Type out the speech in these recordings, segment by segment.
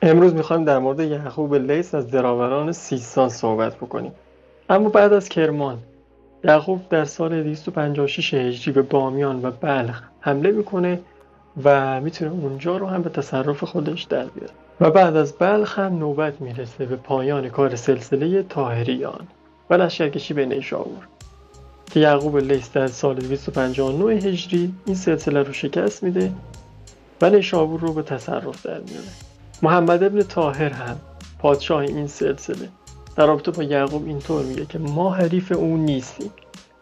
امروز میخوایم در مورد یعقوب لیث از دراوران سیستان صحبت بکنیم. اما بعد از کرمان، یعقوب در سال 256 هجری به بامیان و بلخ حمله میکنه و میتونه اونجا رو هم به تصرف خودش در بیاره. و بعد از بلخ هم نوبت میرسه به پایان کار سلسله طاهریان و لشکرکشی به نیشابور که یعقوب لیث در سال 259 هجری این سلسله رو شکست میده و نیشابور رو به تصرف در میاره. محمد ابن طاهر هم پادشاه این سلسله در رابطه با یعقوب اینطور میگه که ما حریف اون نیستیم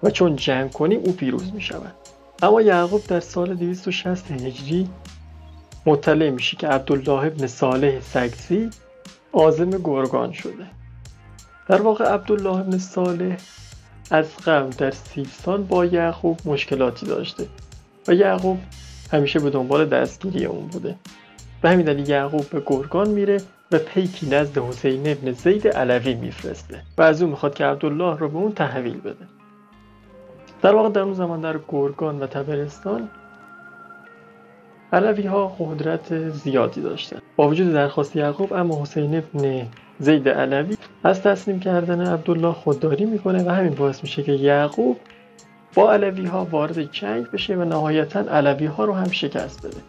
و چون جنگ کنیم او پیروز میشود. اما یعقوب در سال 260 هجری مطلع میشه که عبدالله ابن صالح سگزی عازم گرگان شده. در واقع عبدالله ابن صالح از قبل در سیستان با یعقوب مشکلاتی داشته و یعقوب همیشه به دنبال دستگیری اون بوده. به همین دلیل یعقوب به گرگان میره و پیکی نزد حسین ابن زید علوی میفرسته و از اون میخواد که عبدالله رو به اون تحویل بده. در واقع در اون زمان در گرگان و طبرستان علوی ها قدرت زیادی داشتن. با وجود درخواست یعقوب اما حسین ابن زید علوی از تسلیم کردن عبدالله خودداری میکنه و همین باعث میشه که یعقوب با علوی ها وارد جنگ بشه و نهایتا علوی ها رو هم شکست بده.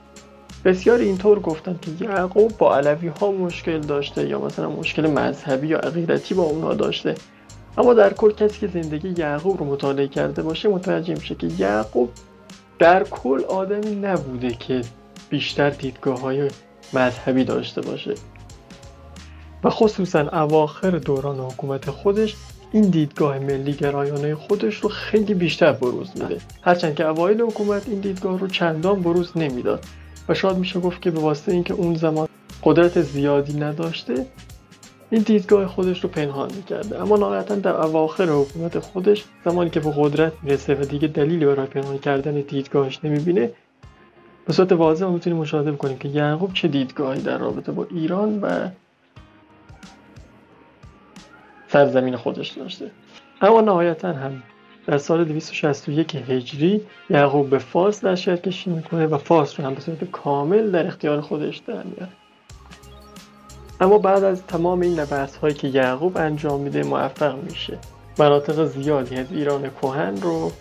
بسیاری اینطور گفتن که یعقوب با علوی ها مشکل داشته یا مثلا مشکل مذهبی یا عقیدتی با اونها داشته، اما در کل کسی که زندگی یعقوب رو مطالعه کرده باشه متوجه میشه که یعقوب در کل آدمی نبوده که بیشتر دیدگاه‌های مذهبی داشته باشه و خصوصا اواخر دوران حکومت خودش این دیدگاه ملی گرایانه خودش رو خیلی بیشتر بروز میده، هرچند که اوایل حکومت این دیدگاه رو چندان بروز نمیداد و شاید میشه گفت که به واسطه اینکه اون زمان قدرت زیادی نداشته این دیدگاه خودش رو پنهان میکرده. اما نهایتا در اواخر حکومت خودش زمانی که به قدرت میرسه و دیگه دلیلی برای پنهان کردن دیدگاهش نمیبینه، به صورت واضح ما میتونیم مشاهده کنیم که یعقوب چه دیدگاهی در رابطه با ایران و سرزمین خودش داشته. اما نهایتا هم در سال 261 هجری یعقوب به فارس لشکرکشی میکنه و فارس رو هم به صورت کامل در اختیار خودش در میاره. اما بعد از تمام این نبردهایی که یعقوب انجام میده موفق میشه مناطق زیادی از ایران کهن رو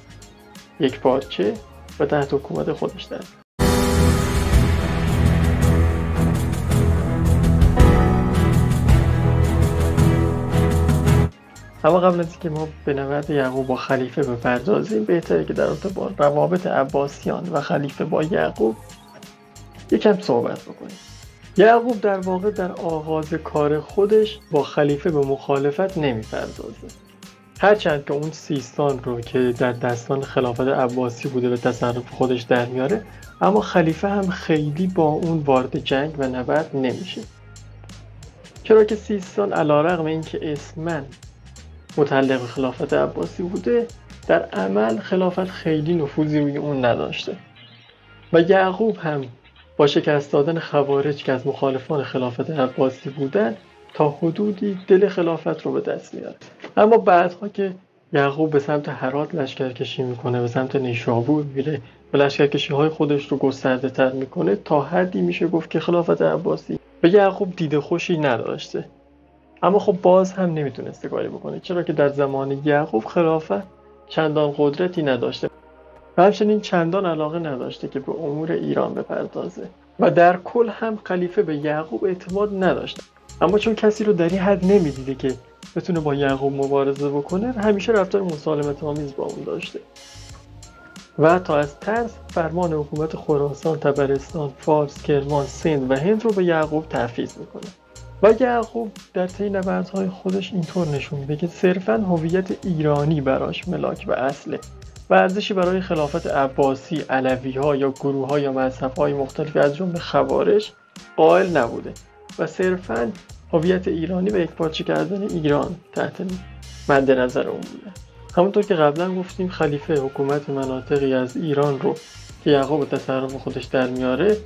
یک پارچه و تحت حکومت خودش در میاره. اما قبل از اینکه ما به نبرد یعقوب با خلیفه بپردازیم بهتره که در رابطه با روابط عباسیان و خلیفه با یعقوب یکم صحبت بکنیم. یعقوب در واقع در آغاز کار خودش با خلیفه به مخالفت نمیپردازه، هرچند که اون سیستان رو که در دستان خلافت عباسی بوده به تصرف خودش در میاره، اما خلیفه هم خیلی با اون وارد جنگ و نبرد نمیشه، چرا که سیستان علیرغم اینکه اسماً متعلق به خلافت عباسی بوده در عمل خلافت خیلی نفوذی روی اون نداشته و یعقوب هم با شکست دادن خوارج که از مخالفان خلافت عباسی بودن تا حدودی دل خلافت رو به دست میاره. اما بعدها که یعقوب به سمت هرات لشکرکشی میکنه، به سمت نیشابور میره و لشکرکشی های خودش رو گسترده تر میکنه، تا حدی میشه گفت که خلافت عباسی به یعقوب دید خوشی نداشته. اما خب باز هم نمیتونسته کاری بکنه، چرا که در زمان یعقوب خلافت چندان قدرتی نداشته و همچنین چندان علاقه نداشته که به امور ایران بپردازه و در کل هم خلیفه به یعقوب اعتماد نداشته. اما چون کسی رو در این حد نمیدیده که بتونه با یعقوب مبارزه بکنه، همیشه رفتار مسالمت آمیز با اون داشته و تا از ترس فرمان حکومت خراسان، طبرستان، فارس، کرمان، سند و هند رو به یعقوب تحفیظ میکنه و یعقوب در طی نبردهای خودش اینطور نشون میده که صرفاً هویت ایرانی براش ملاک و اصله و ارزشی برای خلافت عباسی، علوی‌ها یا گروه‌ها یا مذهب‌های مختلفی از جمله خوارج قائل نبوده و صرفاً هویت ایرانی و یکپارچه کردن ایران تحت مد نظر اون بوده. همونطور که قبلا گفتیم خلیفه حکومت مناطقی از ایران رو که یعقوب تصرف خودش در میاره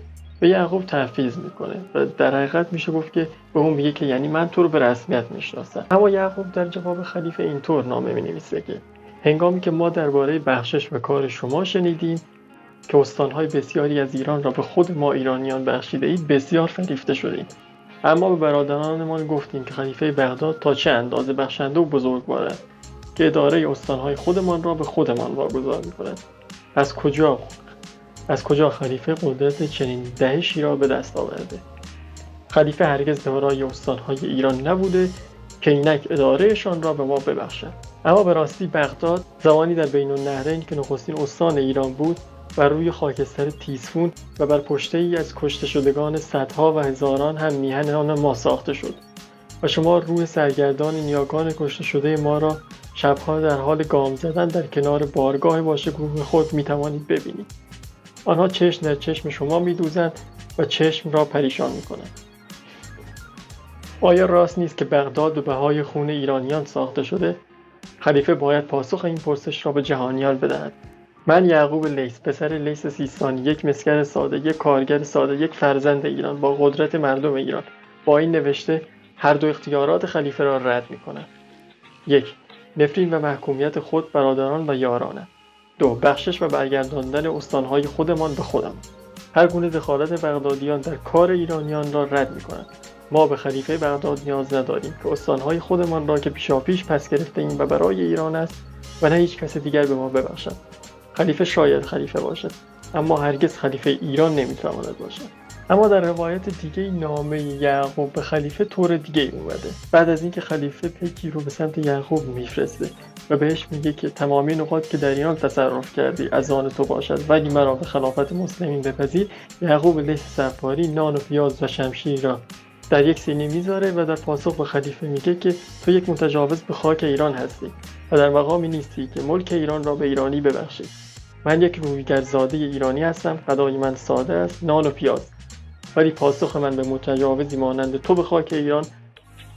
به یعقوب تحفیظ میکنه و در حقیقت میشه گفت که به اون میگه که یعنی من تو رو به رسمیت میشناسم. اما یعقوب در جواب خلیفه اینطور نامه مینویسه که هنگامی که ما درباره بخشش و کار شما شنیدیم که استانهای بسیاری از ایران را به خود ما ایرانیان بخشیده اید، بسیار فریفته شدیم اما به برادرانمان گفتیم که خلیفه بغداد تا چه اندازه بخشنده و بزرگوار است که اداره استانهای خودمان را به خودمان واگذار می‌کند. از کجا خلیفه قدرت چنین دهشی را به دست آورده؟ خلیفه هرگز دارای استانهای ایران نبوده که اینک ادارهشان را به ما ببخشد. اما به راستی بغداد زمانی در بین النهرین که نخستین استان ایران بود بر روی خاکستر تیزفون و بر پشته‌ای از کشته شدگان صدها و هزاران هم میهن آن ما ساخته شد و شما روح سرگردان نیاگان کشته شده ما را شبها در حال گام زدن در کنار بارگاه باشکوه خود میتوانید ببینید. آنها چشم در چشم شما میدوزند و چشم را پریشان میکنند. آیا راست نیست که بغداد به بهای خون ایرانیان ساخته شده؟ خلیفه باید پاسخ این پرسش را به جهانیان بدهد. من یعقوب لیث، پسر لیث سیستانی، یک مسگر ساده، یک کارگر ساده، یک فرزند ایران با قدرت مردم ایران، با این نوشته هر دو اختیارات خلیفه را رد می‌کنم. 1. نفرین و محکومیت خود، برادران و یارانم. 2. بخشش و برگرداندن استانهای خودمان به خودمان. هر گونه دخالت بغدادیان در کار ایرانیان را رد می‌کنم. ما به خلیفه بغداد نیاز نداریم که استانهای خودمان را که پیشاپیش پس گرفته ایم و برای ایران است و نه هیچ کس دیگر به ما ببخشد. خلیفه شاید خلیفه باشد، اما هرگز خلیفه ایران نمیتواند باشد. اما در روایت دیگه نامه یعقوب به خلیفه طور دیگه اومده. بعد از اینکه خلیفه پیکی رو به سمت یعقوب میفرسته و بهش میگه که تمامی نقاط که در ایران تصرف کردی از آن تو باشد ولی مرا به خلافت مسلمین بپذیر، یعقوب لیث صفاری نان و پیاز و شمشیر را در یک سینی میذاره و در پاسخ به خلیفه میگه که تو یک متجاوز به خاک ایران هستی و در مقامی نیستی که ملک ایران را به ایرانی ببخشی. من یک رویگرزاده ایرانی هستم، غذای من ساده است، نان و پیاز، ولی پاسخ من به متجاوزی مانند تو به خاک ایران،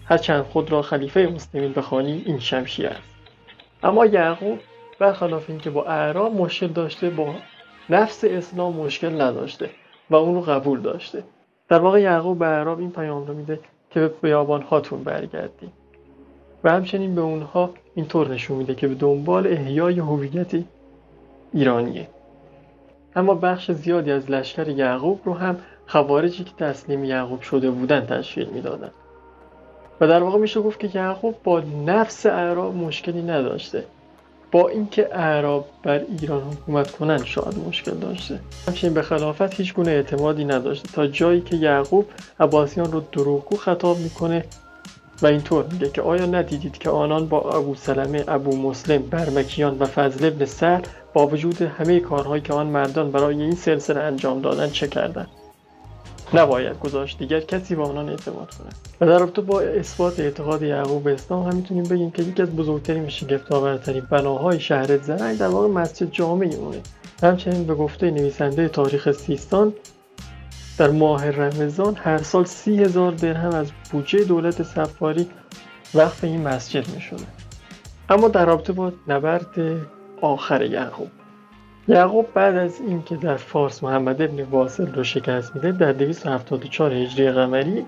هرچند خود را خلیفه مسلمین بخوانی، این شمشیر است. اما یعقوب برخلاف اینکه با اعراب مشکل داشته، با نفس اسلام مشکل نداشته و اون رو قبول داشته. در واقع یعقوب به اعراب این پیام رو میده که به بیابان‌هاتون برگردید و همچنین به اونها اینطور نشون میده که به دنبال احیای هویت ایرانیه. اما بخش زیادی از لشکر یعقوب رو هم خوارجی که تسلیم یعقوب شده بودن تشکیل میدادن و در واقع میشه گفت که یعقوب با نفس اعراب مشکلی نداشته، با اینکه اعراب بر ایران حکومت کنن شاید مشکل داشته. همچنین به خلافت هیچ گونه اعتمادی نداشته تا جایی که یعقوب عباسیان رو دروغگو خطاب میکنه و اینطور میگه که آیا ندیدید که آنان با ابو سلمه، ابو مسلم، برمکیان و فضل ابن سهل با وجود همه کارهایی که آن مردان برای این سلسله انجام دادن چه کردند؟ نباید گذاشت دیگر کسی به آنان اعتماد کند. و در رابطه با اثبات اعتقاد یعقوب به اسلام هم میتونیم بگیم که یکی از بزرگترین و شگفت‌آورترین بناهای شهر زرنگ در واقع مسجد جامع اونه. همچنین به گفته نویسنده تاریخ سیستان در ماه رمضان هر سال 30,000 درهم از بودجه دولت صفاری وقف این مسجد میشده. اما در رابطه با نبرد آخر یعقوب بعد از اینکه در فارس محمد ابن واصل رو شکست میده، در 274 هجری قمری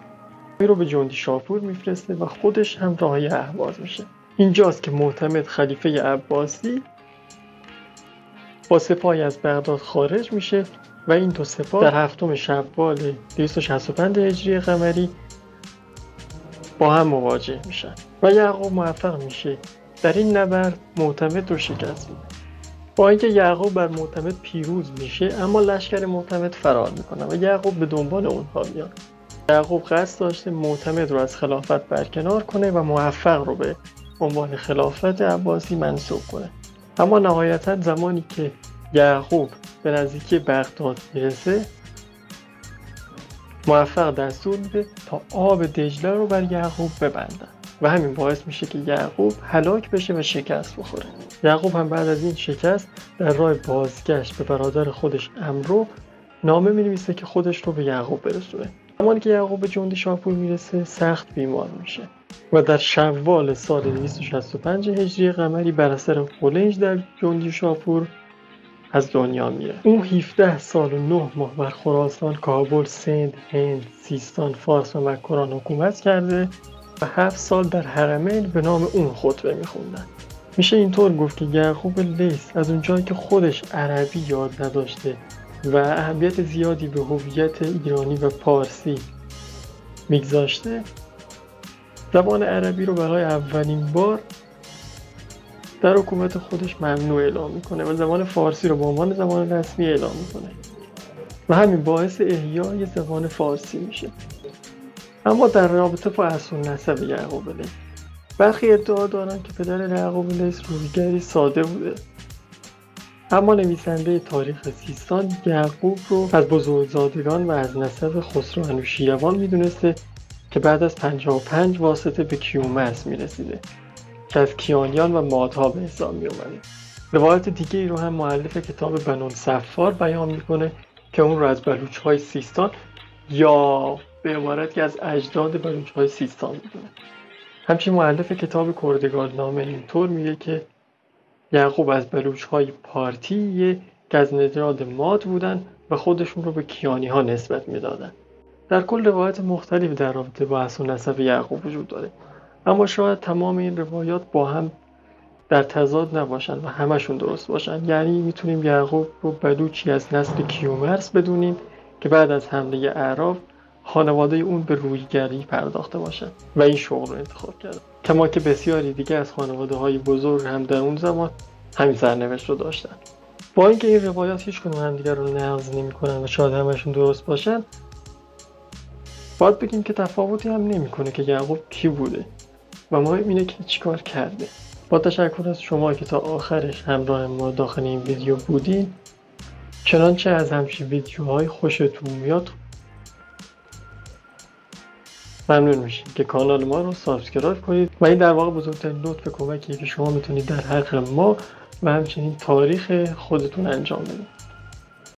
رو به جندی شاپور میفرسته و خودش هم راهی اهواز میشه. اینجاست که معتمد خلیفه عباسی با سپاهی از بغداد خارج میشه و این دو سپاه در 7 شوال 265 هجری قمری با هم مواجه میشن و یعقوب موفق میشه در این نبرد معتمد رو شکست میده. با اینکه یعقوب بر معتمد پیروز میشه، اما لشکر معتمد فرار میکنه و یعقوب به دنبال اونها میاد. یعقوب قصد داشته معتمد رو از خلافت برکنار کنه و موفق رو به عنوان خلافت عباسی منصوب کنه. اما نهایتا زمانی که یعقوب به نزدیکی بغداد میرسه، موفق دستور میده تا آب دجله رو بر یعقوب ببندن و همین باعث میشه که یعقوب هلاک بشه و شکست بخوره. یعقوب هم بعد از این شکست در راه بازگشت به برادر خودش عمرو نامه می‌نویسه که خودش رو به یعقوب برسونه. زمانی که یعقوب به جندی شاپور میرسه سخت بیمار میشه و در شوال سال 265 هجری قمری بر اثر قولنج در جندی شاپور از دنیا میره. اون 17 سال و 9 ماه بر خراسان، کابل، سند، هند، سیستان، فارس و مکران حکومت کرده و 7 سال در حرمین به نام اون خطبه میخوندن. میشه اینطور گفت که یعقوب لیث از اونجایی که خودش عربی یاد نداشته و اهمیت زیادی به هویت ایرانی و پارسی میگذاشته زبان عربی رو برای اولین بار در حکومت خودش ممنوع اعلام میکنه و زبان فارسی رو به عنوان زبان رسمی اعلام میکنه و همین باعث احیای زبان فارسی میشه. اما در رابطه با اصال‌نسب یعقوب لیث، برخی ادعا دارند که پدر یعقوب لیث رویگری ساده بوده، اما نویسنده تاریخ سیستان یعقوب رو از بزرگزادگان و از نسب خسرو انوشیروان میدونسته که بعد از 55 واسطه به کیومرث میرسیده که از کیانیان و مادها به حساب می اومده. روایت دیگه ای رو هم مؤلف کتاب بنوالصفار بیان میکنه که اون رو از بلوچ‌های سیستان یا به عبارتی از اجداد بلوچ‌های سیستان میدونه. همچنین مؤلف کتاب کردگارنامه اینطور میگه که یعقوب از بلوچ‌های پارتی که از نژاد ماد بودن و خودشون رو به کیانی ها نسبت میدادن. در کل روایت مختلف در رابطه با اصل و نسب یعقوب وجود داره، اما شاید تمام این روایات با هم در تضاد نباشن و همشون درست باشن. یعنی میتونیم یعقوب رو بلوچی از نسل کیومرث بدونیم که بعد از حمله اعراب خانواده اون به رویگری پرداخته باشن و این شغل رو انتخاب کردن، کما که بسیاری دیگه از خانواده های بزرگ هم در اون زمان همین سرنوشت رو داشتن. با اینکه این روایات هیچ کدوم همدیگه رو نقض نمی‌کنن و شاید همشون درست باشن، باید بگیم که تفاوتی هم نمی‌کنه که یعقوب کی بوده و مهم اینه که چیکار کرده. با تشکر از شما که تا آخرش همراه ما داخل این ویدیو بودین. چنانچه از همچین ویدیوهای خوشتون میاد ممنون میشیم که کانال ما رو سابسکرایب کنید و این در واقع بزرگترین لطف کمکیه که شما میتونید در حق ما و همچنین تاریخ خودتون انجام بدید.